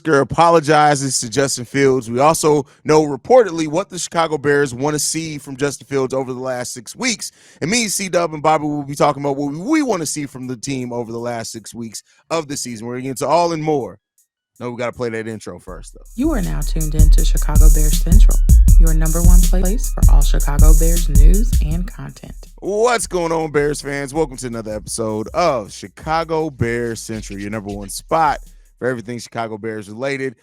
Brisker apologizes to Justin Fields. We also know reportedly what the Chicago Bears want to see from Justin Fields over the last 6 weeks. And me, C-Dub, and Bobby will be talking about what we want to see from the team over the last 6 weeks of the season. We're going to get into all and more. No, we got to play that intro first, though. You are now tuned in to Chicago Bears Central, your number one place for all Chicago Bears news and content. What's going on, Bears fans? Welcome to another episode of Chicago Bears Central, your number one spot for everything Chicago Bears related.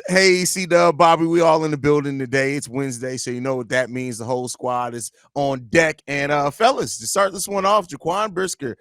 Hey, C-Dub, Bobby, we all in the building today. It's Wednesday, so you know what that means. The whole squad is on deck. And fellas, to start this one off, Jaquan Brisker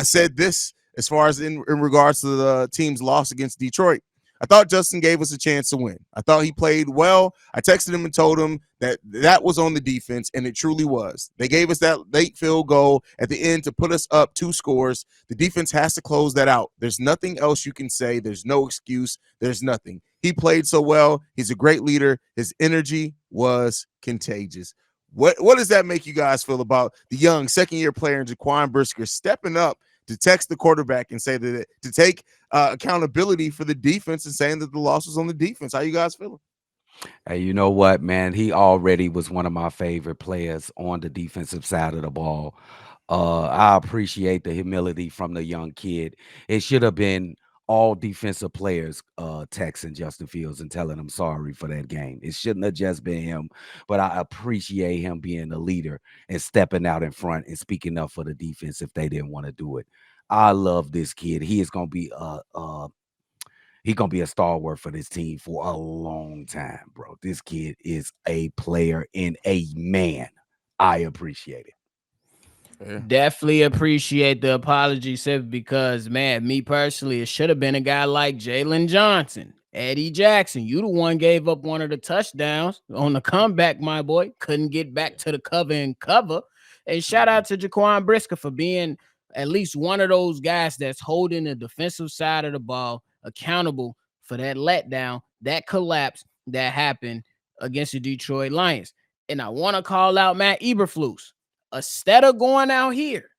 said this as far as in regards to the team's loss against Detroit. I thought Justin gave us a chance to win. I thought he played well. I texted him and told him that was on the defense, and it truly was. They gave us that late field goal at the end to put us up 2 scores. The defense has to close that out. There's nothing else you can say. There's no excuse. There's nothing. He played so well. He's a great leader. His energy was contagious. What does that make you guys feel about the young second-year player Jaquan Brisker stepping up to text the quarterback and say that to take accountability for the defense and saying that the loss was on the defense? How you guys feeling? Hey, you know what, man? He already was one of my favorite players on the defensive side of the ball. I appreciate the humility from the young kid. It should have been all defensive players texting Justin Fields and telling him sorry for that game. It shouldn't have just been him, but I appreciate him being a leader and stepping out in front and speaking up for the defense if they didn't want to do it. I love this kid. He is gonna be a stalwart for this team for a long time, bro. This kid is a player and a man. I appreciate it. Yeah. Definitely appreciate the apology, Sip, because, man, me personally, it should have been a guy like Jalen Johnson, Eddie Jackson. You the one gave up one of the touchdowns on the comeback, my boy. Couldn't get back to the cover and cover. And shout out to Jaquan Brisker for being at least one of those guys that's holding the defensive side of the ball accountable for that letdown, that collapse that happened against the Detroit Lions. And I want to call out Matt Eberflus. Instead of going out here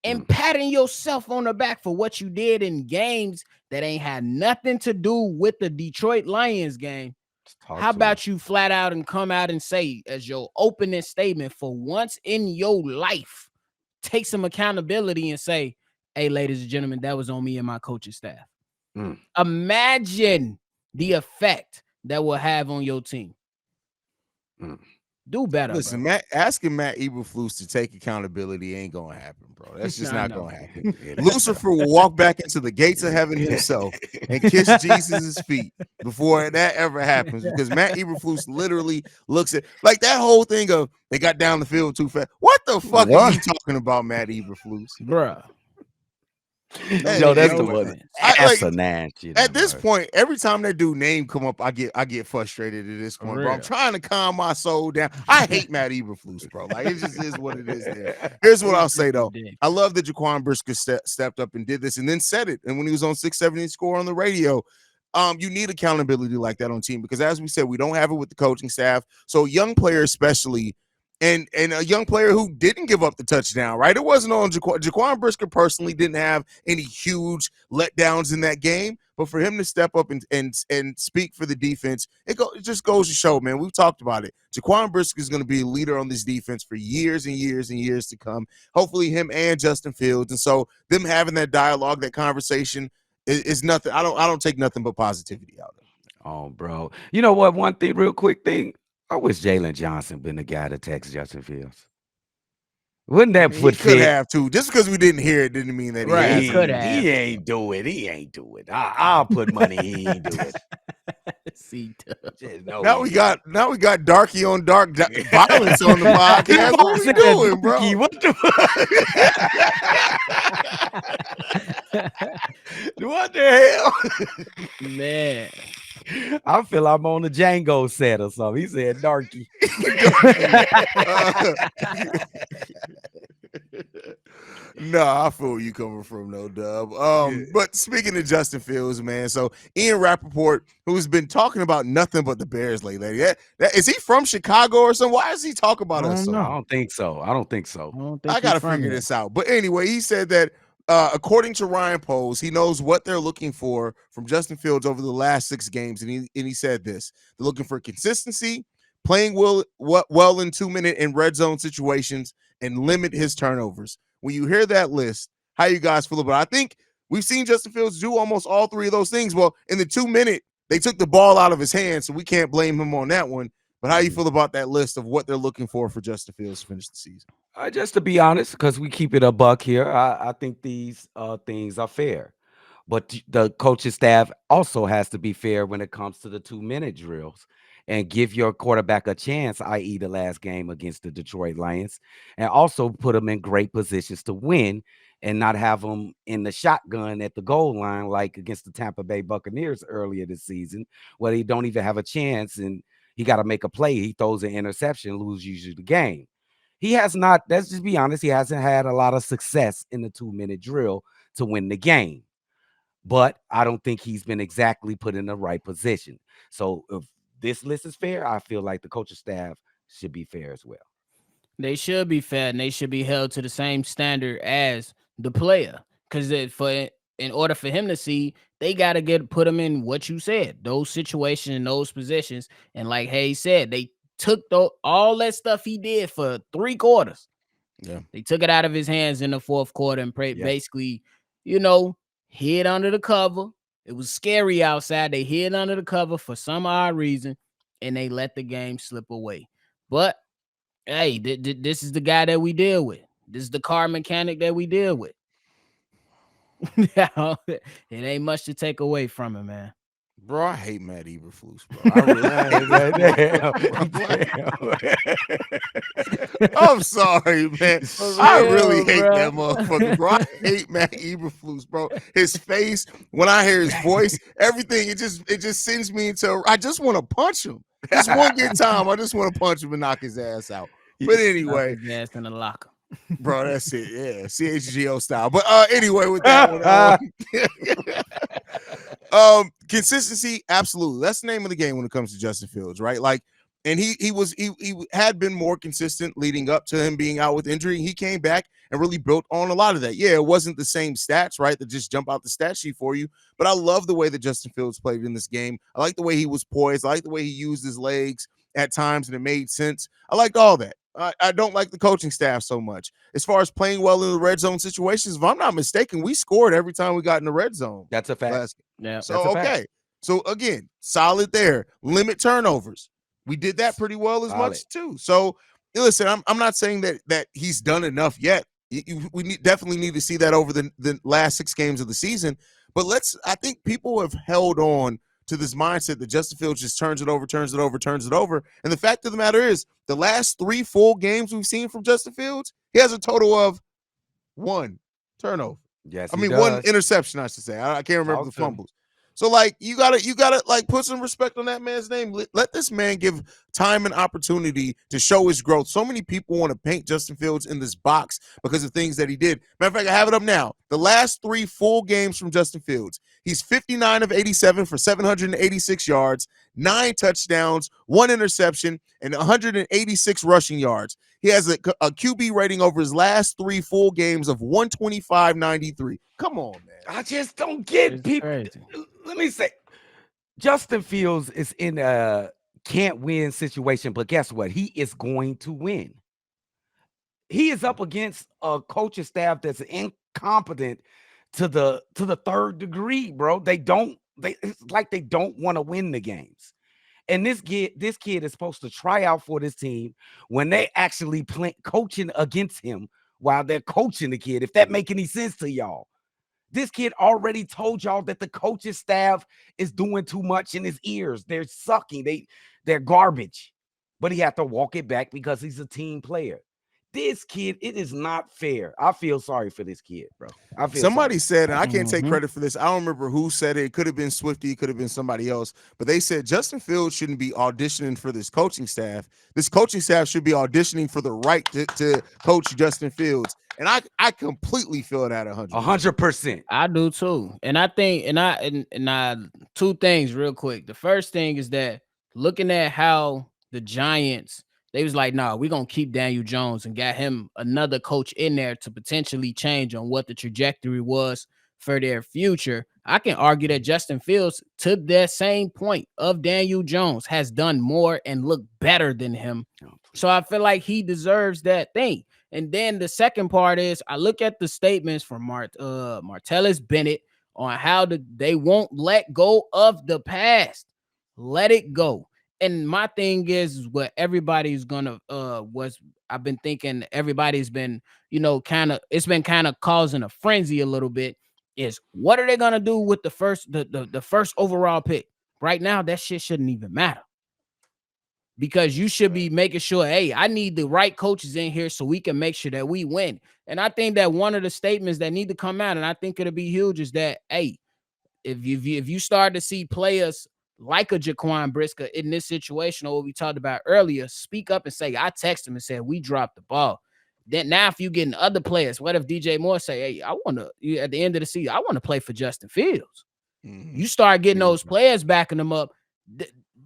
and patting yourself on the back for what you did in games that ain't had nothing to do with the Detroit Lions game, how about you flat out and come out and say as your opening statement for once in your life, take some accountability and say, hey, ladies and gentlemen, that was on me and my coaching staff. Imagine the effect that will have on your team. Do better. Listen, bro. Asking Matt Eberflus to take accountability ain't gonna happen, bro. That's just not gonna happen. Lucifer will walk back into the gates of heaven himself and kiss Jesus' feet before that ever happens, because Matt Eberflus literally looks at like that whole thing of they got down the field too fast. What the fuck are you talking about, Matt Eberflus, bro? Yo, that's the one. At this point, every time that dude name come up, I get frustrated at this point, bro. I'm trying to calm my soul down. I hate Matt Eberflus, bro. Like, it just is what it is there. Here's what I'll say, though. I love that Jaquan Brisker stepped up and did this and then said it. And when he was on 670 Score on the radio, you need accountability like that on team, because as we said, we don't have it with the coaching staff. So young players especially, and a young player who didn't give up the touchdown, right? It wasn't on Jaquan Brisker personally didn't have any huge letdowns in that game, but for him to step up and speak for the defense, it just goes to show, man. We've talked about it. Jaquan Brisker is going to be a leader on this defense for years and years and years to come. Hopefully him and Justin Fields. And so them having that dialogue, that conversation is nothing. I don't take nothing but positivity out of it. Oh, bro. You know what? One thing, real quick thing. I wish Jalen Johnson been the guy to text Justin Fields. Wouldn't that put fit? Could have too. Just because we didn't hear it didn't mean that he could have. He ain't do it. He ain't do it. I'll put money. He ain't do it. Now we got darky on dark violence on the podcast. What we doing, bro? What the What the hell, man? I feel I'm on the Django set or something. He said darky. No, I feel where you coming from, no dub. But speaking of Justin Fields, man, so Ian Rappaport, who's been talking about nothing but the Bears lately, is he from Chicago or something? Why does he talk about us? I don't think so. I gotta figure this out. But anyway, he said that according to Ryan Poles, he knows what they're looking for from Justin Fields over the last 6 games, and he said this: they're looking for consistency, playing well in 2-minute and red zone situations, and limit his turnovers. When you hear that list, how you guys feel about it? I think we've seen Justin Fields do almost all 3 of those things. Well, in the 2-minute, they took the ball out of his hands, so we can't blame him on that one. But how you feel about that list of what they're looking for Justin Fields to finish the season? Just to be honest, because we keep it a buck here, I think these things are fair. But the coaching staff also has to be fair when it comes to the 2-minute drills and give your quarterback a chance, i.e., the last game against the Detroit Lions, and also put them in great positions to win and not have them in the shotgun at the goal line like against the Tampa Bay Buccaneers earlier this season, where they don't even have a chance and he got to make a play. He throws an interception, loses usually the game. He has not, let's just be honest, he hasn't had a lot of success in the 2-minute drill to win the game. But I don't think he's been exactly put in the right position. So if this list is fair, I feel like the coaching staff should be fair as well. They should be fair, and they should be held to the same standard as the player. Because in order for him to see, they got to put him in what you said, those situations and those positions. And like Haize said, they took all that stuff he did for 3 quarters. Yeah, they took it out of his hands in the 4th quarter and basically, hid under the cover. It was scary outside. They hid under the cover for some odd reason, and they let the game slip away. But hey, this is the guy that we deal with. This is the car mechanic that we deal with. It ain't much to take away from him, man. Bro, I hate Matt Eberflus, bro. I really I'm sorry, man. I really hate that motherfucker, bro. I hate Matt Eberflus, bro. His face, when I hear his voice, everything, it just sends me into, I just want to punch him. Just one good time, I just want to punch him and knock his ass out. But anyway, his ass in the locker. Bro, that's it. Yeah, CHGO style. But anyway, with that one, consistency, absolutely. That's the name of the game when it comes to Justin Fields, right? Like, and he had been more consistent leading up to him being out with injury. He came back and really built on a lot of that. Yeah, it wasn't the same stats, right, that just jump out the stat sheet for you. But I love the way that Justin Fields played in this game. I like the way he was poised. I like the way he used his legs at times, and it made sense. I liked all that. I don't like the coaching staff so much. As far as playing well in the red zone situations, if I'm not mistaken, we scored every time we got in the red zone. That's a fact. Yeah. So, okay. So, again, solid there. Limit turnovers. We did that pretty well as much, too. So, listen, I'm not saying that he's done enough yet. We definitely need to see that over the last 6 games of the season. But I think people have held on to this mindset that Justin Fields just turns it over. And the fact of the matter is, the last 3 full games we've seen from Justin Fields, he has a total of 1 turnover. Yes, I mean, 1 interception, I should say. I can't remember the fumbles. So, like, you gotta like put some respect on that man's name. Let this man give time and opportunity to show his growth. So many people want to paint Justin Fields in this box because of things that he did. Matter of fact, I have it up now. The last 3 full games from Justin Fields, he's 59 of 87 for 786 yards, 9 touchdowns, 1 interception, and 186 rushing yards. He has a QB rating over his last 3 full games of 125.93. Come on, man. I just don't get people. Crazy. Let me say, Justin Fields is in a can't win situation, but guess what? He is going to win. He is up against a coaching staff that's incompetent to the 3rd degree, bro. It's like they don't want to win the games. And this kid is supposed to try out for this team when they actually coaching against him while they're coaching the kid. If that make any sense to y'all. This kid already told y'all that the coaching staff is doing too much in his ears. They're sucking. They're garbage. But he had to walk it back because he's a team player. This kid, it is not fair. I feel sorry for this kid, bro. Somebody said, and I can't take credit for this. I don't remember who said it. It could have been Swifty. It could have been somebody else. But they said Justin Fields shouldn't be auditioning for this coaching staff. This coaching staff should be auditioning for the right to coach Justin Fields. And I completely feel that 100%. I do too. And I think, and I 2 things real quick. The first thing is that looking at how the Giants they was like, nah, we're going to keep Daniel Jones and got him another coach in there to potentially change on what the trajectory was for their future. I can argue that Justin Fields, to that same point of Daniel Jones, has done more and looked better than him. So I feel like he deserves that thing. And then the second part is I look at the statements from Martellus Bennett on how they won't let go of the past. Let it go. And my thing is what everybody's gonna I've been thinking everybody's been, it's been kind of causing a frenzy a little bit, is what are they gonna do with the first overall pick? Right now, that shit shouldn't even matter. Because you should be making sure, hey, I need the right coaches in here so we can make sure that we win. And I think that one of the statements that need to come out, and I think it'll be huge, is that, hey, if you start to see players like a Jaquan Brisker in this situation, or what we talked about earlier, speak up and say, I text him and said, we dropped the ball. Then now if you getting other players, what if DJ Moore say, hey, I want to, at the end of the season, I want to play for Justin Fields. Mm-hmm. You start getting those players backing them up.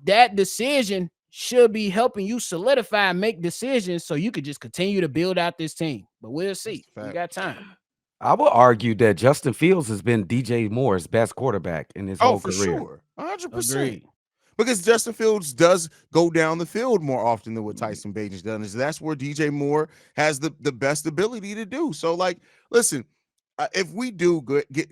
That decision should be helping you solidify and make decisions so you could just continue to build out this team. But we'll see. We got time. I would argue that Justin Fields has been DJ Moore's best quarterback in his whole career. Sure. 100%. Because Justin Fields does go down the field more often than what Tyson Bagent's done. That's where DJ Moore has the best ability to do. So, like, listen, if we do get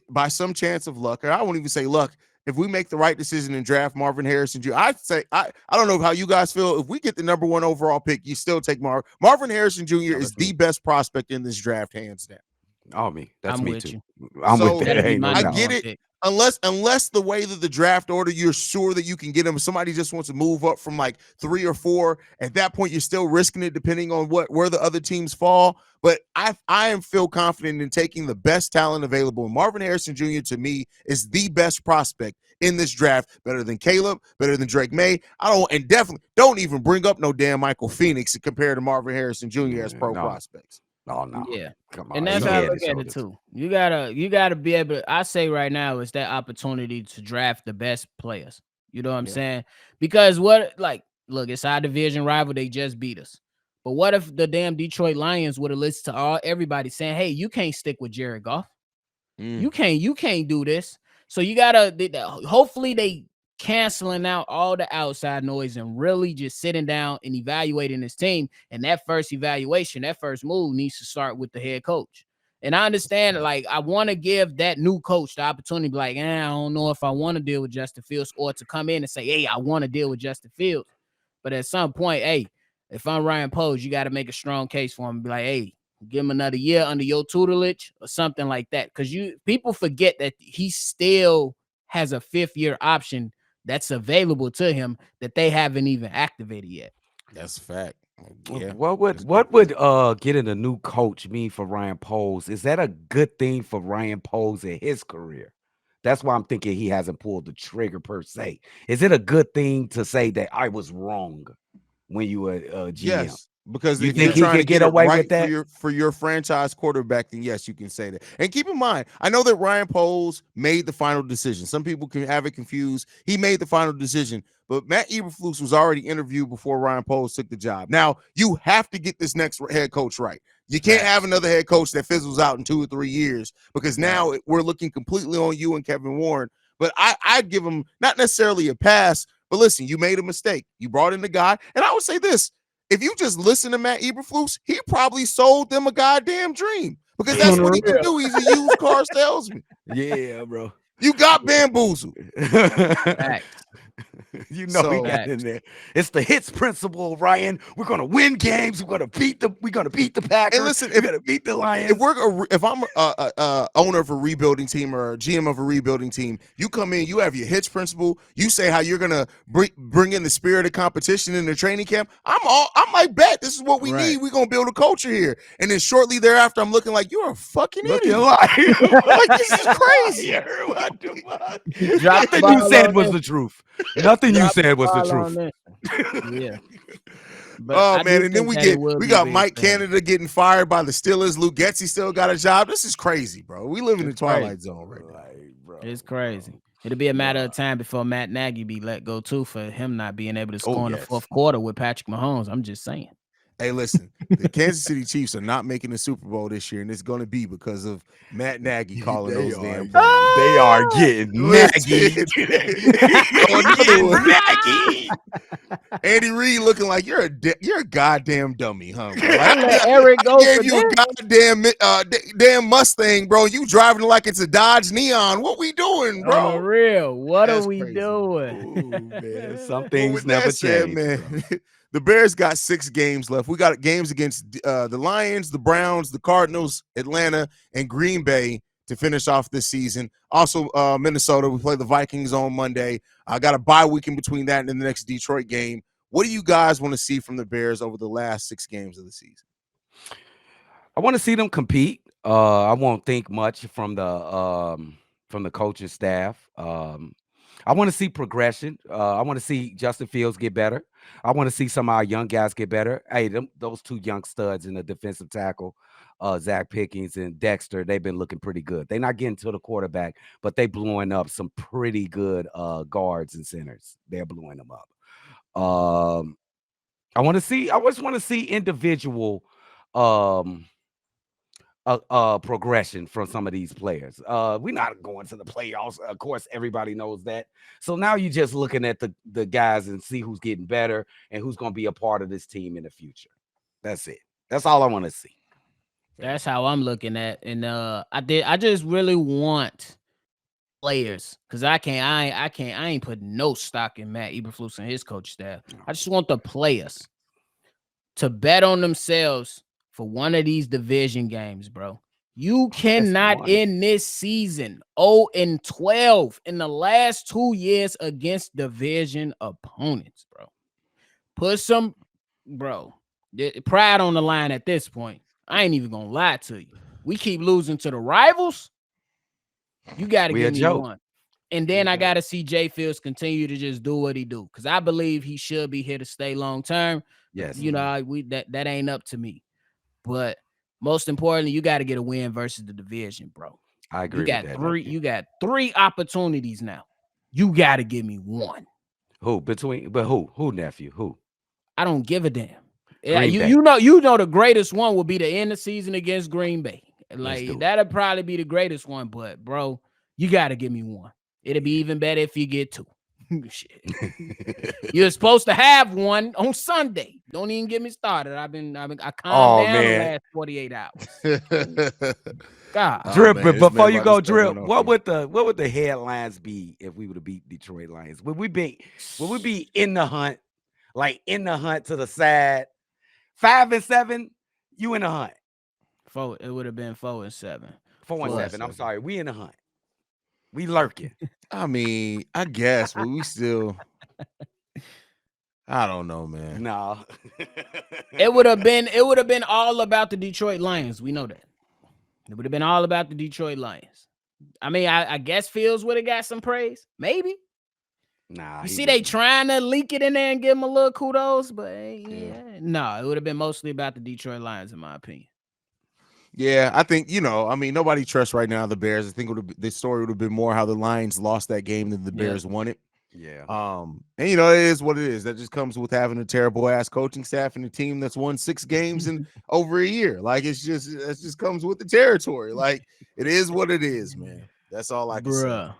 by some chance of luck, or I won't even say luck, if we make the right decision and draft Marvin Harrison Jr., I'd say I don't know how you guys feel. If we get the number 1 overall pick, you still take Marvin Harrison Jr. is the best prospect in this draft, hands down. Oh, that's I'm me with too. You. I'm with that. I get it. Unless the way that the draft order, you're sure that you can get him. Somebody just wants to move up from like 3 or 4. At that point, you're still risking it depending on where the other teams fall. But I feel confident in taking the best talent available. And Marvin Harrison Jr. to me is the best prospect in this draft, better than Caleb, better than Drake May. And definitely don't even bring up no damn Michael Phoenix compared to Marvin Harrison Jr. as prospects. Oh no. Yeah. Come on. And that's how I look at it too. You gotta be able to, I say right now is that opportunity to draft the best players. You know what I'm saying? Because look, it's our division rival, they just beat us. But what if the damn Detroit Lions would have listened to everybody saying, hey, you can't stick with Jared Goff. You can't do this. So you gotta hopefully they canceling out all the outside noise and really just sitting down and evaluating this team. And that first evaluation, that first move needs to start with the head coach. And I understand, I want to give that new coach the opportunity to be like, I don't know if I want to deal with Justin Fields, or to come in and say, hey, I want to deal with Justin Fields. But at some point, hey, if I'm Ryan Poles, you got to make a strong case for him and be like, hey, give him another year under your tutelage or something like that. Because people forget that he still has a 5th-year option that's available to him that they haven't even activated yet. That's a fact. Yeah. What would getting a new coach mean for Ryan Poles? Is that a good thing for Ryan Poles in his career? That's why I'm thinking he hasn't pulled the trigger per se. Is it a good thing to say that I was wrong when you were GM? Yes. Because you if think you're he trying can to get away with that for your franchise quarterback, then yes, you can say that. And keep in mind, I know that Ryan Poles made the final decision. Some people can have it confused. He made the final decision, but Matt Eberflus was already interviewed before Ryan Poles took the job. Now you have to get this next head coach right. You can't have another head coach that fizzles out in 2 or 3 years, because now we're looking completely on you and Kevin Warren. But I'd give him not necessarily a pass, but listen, you made a mistake. You brought in the guy, and I would say this. If you just listen to Matt Eberflus, he probably sold them a goddamn dream, because that's what he can do. He's a used car salesman. Yeah, bro. You got bamboozled. You know he got in there. It's the hits principle, Ryan. We're gonna win games. We're gonna beat the Packers. And listen, we're gonna beat the Lions. If I'm a owner of a rebuilding team or a GM of a rebuilding team, you come in, you have your hits principle. You say how you're gonna bring in the spirit of competition in the training camp. I'm like, bet this is what we need. We're gonna build a culture here. And then shortly thereafter, I'm looking like, you're a fucking idiot. Like, this is crazy. Nothing you said was the truth. Nothing you said was the truth. Yeah. But man, and then we got Mike Canada getting fired by the Steelers. Luke Getsy still got a job. This is crazy, bro. We live in the twilight zone right now. It's crazy. It'll be a matter of time before Matt Nagy be let go too for him not being able to score in the yes. fourth quarter with Patrick Mahomes. I'm just saying. Hey, listen, the Kansas City Chiefs are not making the Super Bowl this year, and it's going to be because of Matt Nagy calling those damn plays. They are getting Nagy. Nagy. Andy Reid looking like you're a goddamn dummy, huh? Bro? Like, I let Eric go gave for you a goddamn damn Mustang, bro. You driving like it's a Dodge Neon. What we doing, bro? On the real, what That's are we crazy. doing? Man, some things never change, said, man. The Bears got 6 games left. We got games against the Lions, the Browns, the Cardinals, Atlanta, and Green Bay to finish off this season. Also, Minnesota. We play the Vikings on Monday. I got a bye week in between that and the next Detroit game. What do you guys want to see from the Bears over the last 6 games of the season? I want to see them compete. I won't think much from the coaching staff. I want to see progression. I want to see Justin Fields get better. I want to see some of our young guys get better. Hey, those 2 young studs in the defensive tackle, Zach Pickens and Dexter, they've been looking pretty good. They're not getting to the quarterback, but they blowing up some pretty good guards and centers. They're blowing them up. I just want to see individual progression from some of these players. We're not going to the playoffs. Of course, everybody knows that. So now you're just looking at the guys and see who's getting better and who's going to be a part of this team in the future. That's it. That's all I want to see. That's how I'm looking at. And I just really want players, because I ain't putting no stock in Matt Eberflus and his coach staff. I just want the players to bet on themselves for one of these division games, bro. You cannot end this season 0-12 in the last 2 years against division opponents, bro. Put some, pride on the line at this point. I ain't even gonna lie to you. We keep losing to the rivals. You got to give me one. And then I got to see Jay Fields continue to just do what he do, because I believe he should be here to stay long term. Yes. You know, that ain't up to me. But most importantly, you got to get a win versus the division, bro. I agree. You got 3 opportunities now. You got to give me one. Who nephew? Who? I don't give a damn. You know the greatest one will be the end of the season against Green Bay. Like that'll probably be the greatest one. But bro, you got to give me one. It'll be even better if you get 2. Shit. You're supposed to have one on Sunday. Don't even get me started. I calmed down the last 48 hours. God. Drip, but before you go, Drip, what would the headlines be if we were to beat Detroit Lions? Would we be in the hunt, like in the hunt to the side? 5-7, you in the hunt. It would have been 4-7. 4-7. I'm sorry, we in the hunt. We lurking. I mean, I guess, but we still. I don't know, man. No. It would have been all about the Detroit Lions. We know that. It would have been all about the Detroit Lions. I mean, I guess Fields would have got some praise. Maybe. Nah. You see, they trying to leak it in there and give him a little kudos, but no, it would have been mostly about the Detroit Lions, in my opinion. Yeah, I think, nobody trusts right now the Bears. I think the story would have been more how the Lions lost that game than the Bears won it. Yeah. And it is what it is. That just comes with having a terrible ass coaching staff and a team that's won 6 games in over a year. Like it just comes with the territory. Like it is what it is, man. That's all I can say.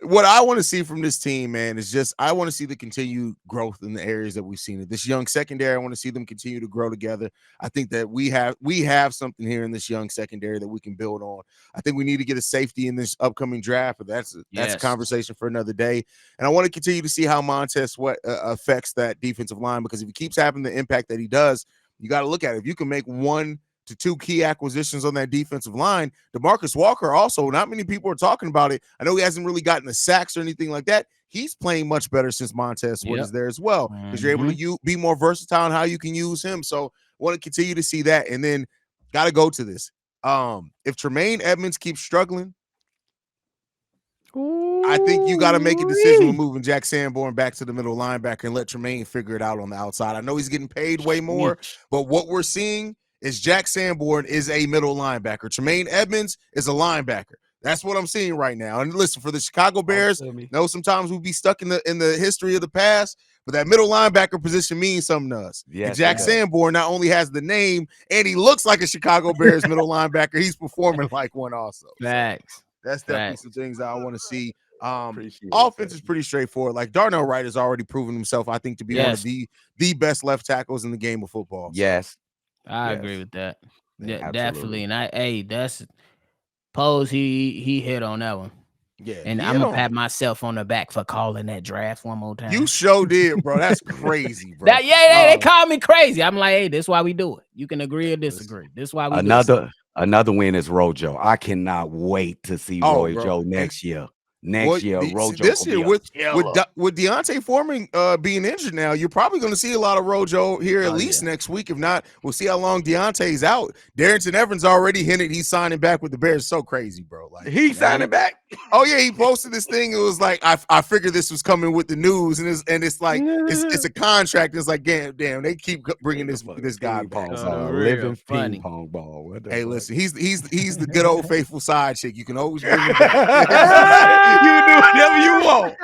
What I want to see from this team, man, is just I want to see the continued growth in the areas that we've seen it. This young secondary, I want to see them continue to grow together. I think that we have something here in this young secondary that we can build on. I think we need to get a safety in this upcoming draft, but that's a conversation for another day. And I want to continue to see how Montez Sweat affects that defensive line, because if he keeps having the impact that he does, you got to look at it. If you can make 1 to 2 key acquisitions on that defensive line. DeMarcus Walker also, not many people are talking about it. I know he hasn't really gotten the sacks or anything like that. He's playing much better since Montez Sweat is there as well, because you're able to be more versatile in how you can use him. So I want to continue to see that. And then got to go to this. If Tremaine Edmonds keeps struggling, I think you got to make a decision with moving Jack Sanborn back to the middle linebacker and let Tremaine figure it out on the outside. I know he's getting paid way more, but what we're seeing is Jack Sanborn is a middle linebacker. Tremaine Edmonds is a linebacker. That's what I'm seeing right now. And listen, for the Chicago Bears, sometimes we'll be stuck in the history of the past, but that middle linebacker position means something to us. Yes, and Jack Sanborn not only has the name and he looks like a Chicago Bears middle linebacker, he's performing like one also. Facts. So that's definitely some things that I want to see. Appreciate Offense that. is pretty straightforward. Like Darnell Wright has already proven himself, I think, to be one of the best left tackles in the game of football. Yes. I agree with that. Yeah, absolutely. definitely. And that's Pose, he hit on that one. Yeah. And I'm gonna pat myself on the back for calling that draft one more time. You sure did, bro. That's crazy, bro. They called me crazy. I'm like, hey, this is why we do it. You can agree or disagree. This is why we another win is Rojo. I cannot wait to see Rojo next year. Rojo. This year with Deontay Foreman being injured now, you're probably going to see a lot of Rojo here at least next week. If not, we'll see how long Deontay's out. Darrington Evans already hinted he's signing back with the Bears. So crazy, bro. Like he's signing back. Oh yeah, he posted this thing. It was like I figured this was coming with the news, and it's like it's a contract. It's like damn, they keep bringing this guy back. Living ping pong ball. Hey, listen, he's the good old faithful side chick. You can always bring him back. You can do whatever you want.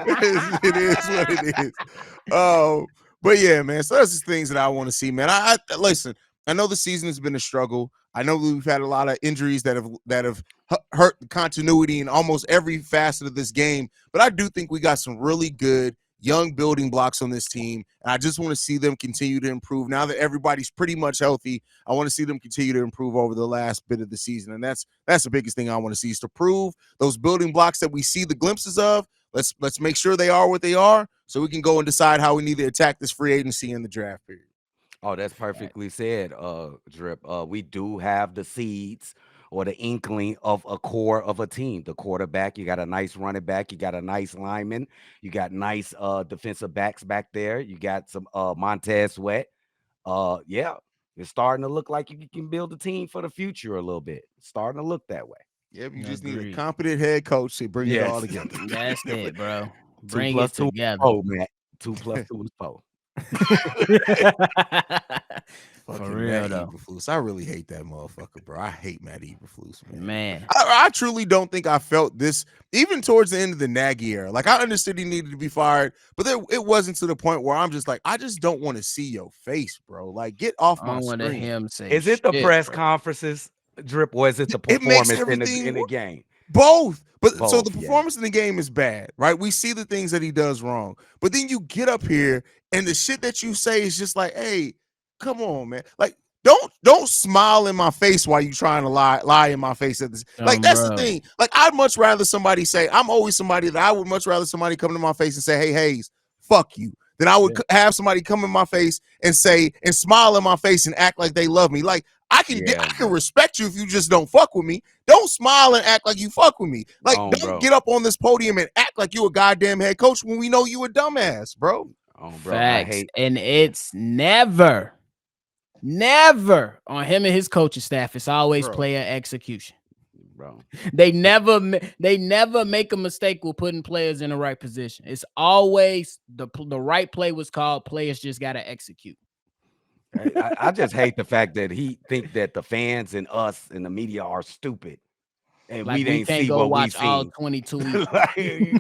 It is what it is. But yeah, man. So that's the things that I want to see, man. I listen. I know the season has been a struggle. I know we've had a lot of injuries that have hurt the continuity in almost every facet of this game. But I do think we got some really good young building blocks on this team, and I just want to see them continue to improve. Now that everybody's pretty much healthy, I want to see them continue to improve over the last bit of the season, and that's the biggest thing I want to see is to prove those building blocks that we see the glimpses of. Let's make sure they are what they are, so we can go and decide how we need to attack this free agency in the draft period. Oh, that's perfectly said, Drip. We do have the seeds or the inkling of a core of a team. The quarterback, you got a nice running back, you got a nice lineman, you got nice defensive backs back there, you got some Montez Sweat. Yeah, it's starting to look like you can build a team for the future a little bit. It's starting to look that way. Yeah, you just need a competent head coach to bring it all together. That's it, bro. Bring it together. Oh, man. 2 + 2 is 4. For real though, I really hate that motherfucker, bro. I hate Matt Eberflus, man. I truly don't think I felt this even towards the end of the Nagy era. Like I understood he needed to be fired, but it wasn't to the point where I'm just like, I just don't want to see your face, bro. Like get off my screen. Is it the press conferences, Drip, or is it the performance in the game? Both. But so the performance in the game is bad, right? We see the things that he does wrong. But then you get up here and the shit that you say is just like, hey, come on, man. Like, don't smile in my face while you trying to lie in my face at this. Like, that's the thing. Like, I'd much rather somebody say, I'm always somebody that I would much rather somebody come to my face and say, hey, Haize, fuck you. Then I would have somebody come in my face and say and smile in my face and act like they love me. Like I can respect you if you just don't fuck with me. Don't smile and act like you fuck with me. Like don't get up on this podium and act like you a goddamn head coach when we know you a dumbass, bro. Bro, facts. And it's never on him and his coaching staff. It's always player execution. Bro. They never make a mistake with putting players in the right position. It's always the right play was called. Players just got to execute. I just hate the fact that he think that the fans and us and the media are stupid. And like we didn't can't see go what watch we all seen. 22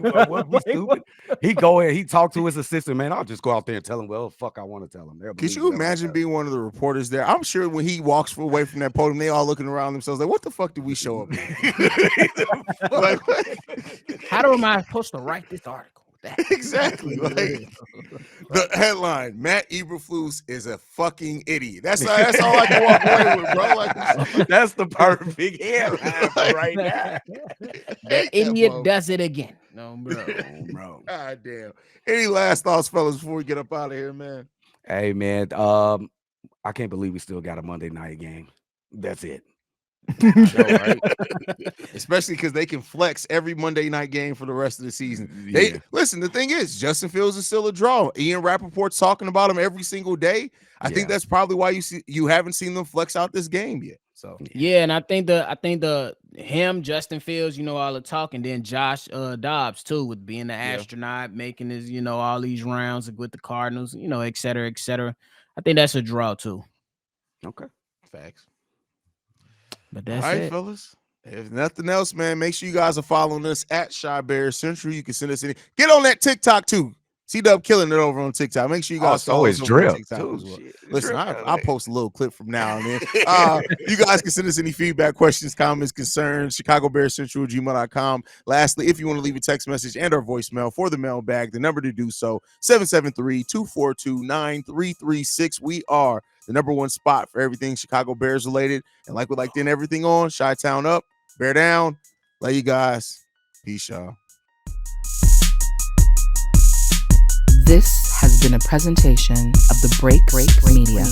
What we stupid? He go in, he talked to his assistant, man. I'll just go out there and tell him, well, fuck, I want to tell him. Could you imagine being one of the reporters there? I'm sure when he walks away from that podium, they all looking around themselves like, what the fuck did we show up? Like, how am I supposed to write this article? Exactly. Like the headline: Matt Eberflus is a fucking idiot. That's all I can walk away with, bro. Like that's the perfect headline right now. The idiot does it again. No, bro. God damn. Any last thoughts, fellas, before we get up out of here, man? Hey, man. I can't believe we still got a Monday night game. That's it. Know, right? Especially because they can flex every Monday night game for the rest of the season. Listen, the thing is, Justin Fields is still a draw. Ian Rappaport's talking about him every single day. I think that's probably why you haven't seen them flex out this game yet. So and I think Justin Fields, all the talk, and then Josh Dobbs too, with being the astronaut, making his, all these rounds with the Cardinals, et cetera, et cetera. I think that's a draw too. Okay. Facts. But that's all right, it. fellas. If nothing else, man, make sure you guys are following us at Shy Bears Central. You can send us any. Get on that TikTok too. C-Dub killing it over on TikTok. Make sure you guys Also, follow it's us over on drip TikTok too. as well. Shit, it's Listen, drip I'll post a little clip from now and then. You guys can send us any feedback, questions, comments, concerns, ChicagoBearsCentral@gmail.com. Lastly, if you want to leave a text message and or voicemail for the mailbag, the number to do so, 773-242-9336. We are the number one spot for everything Chicago Bears related. And like we like to end everything on, Chi-Town up, Bear down. Love you guys. Peace, y'all. This has been a presentation of the Break Media.